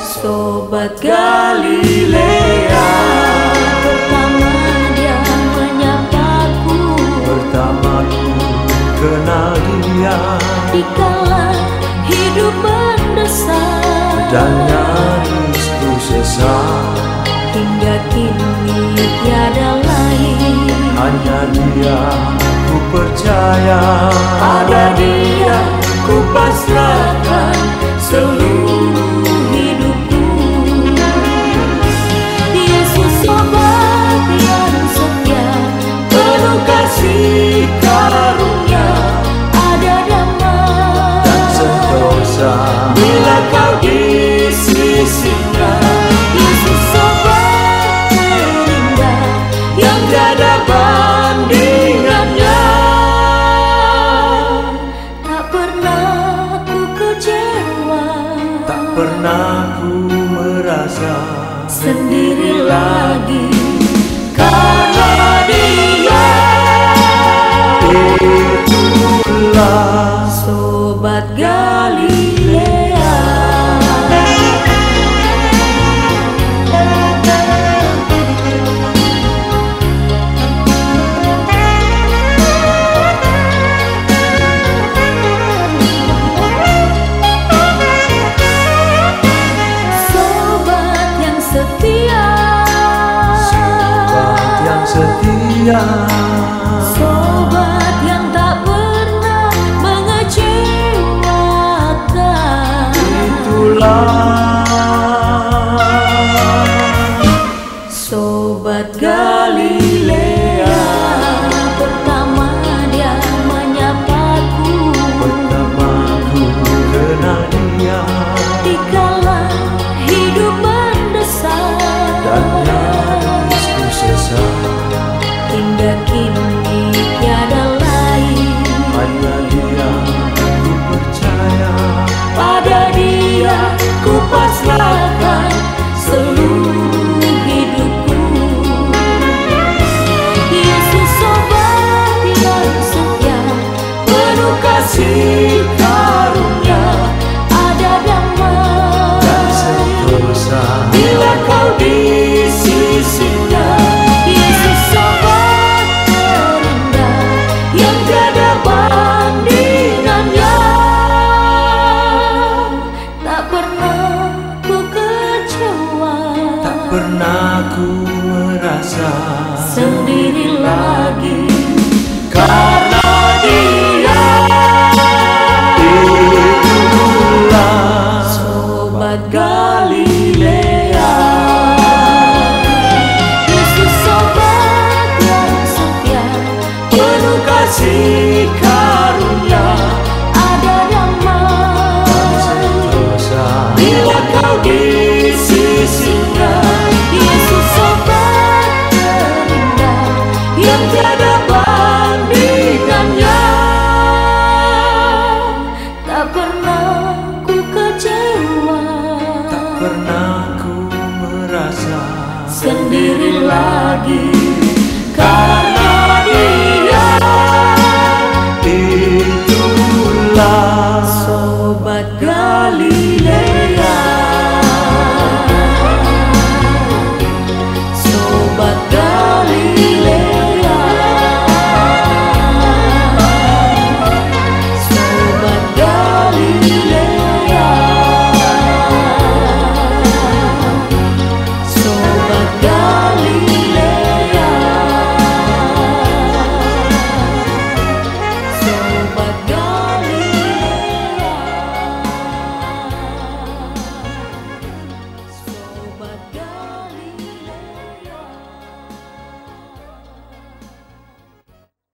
Sobat Galilea. Pertama dia menyapaku, Pertama ku kenal dia, dikala hidup mendesak dan nyarisku sesak. hingga kini tiada lain. Hanya dia ku percaya, Pada dia ku pasrahkan seluruh hidupku. Yesus sobat yang setia, penuh kasih karunia, ada damai dan sentosa bila kau di sisinya. Yesus sobat terindah yang tiada bandingannya. Tak pernah ku kecewa, tak pernah ku merasa sendiri lagi, karena dia itulah Sobat Galilea. Sobat yang setia, sobat yang setia, sobat yang tak pernah mengecewakan. itulah Sobat Galilea. Pertama dia menyapaku, pertama ku kenal dia,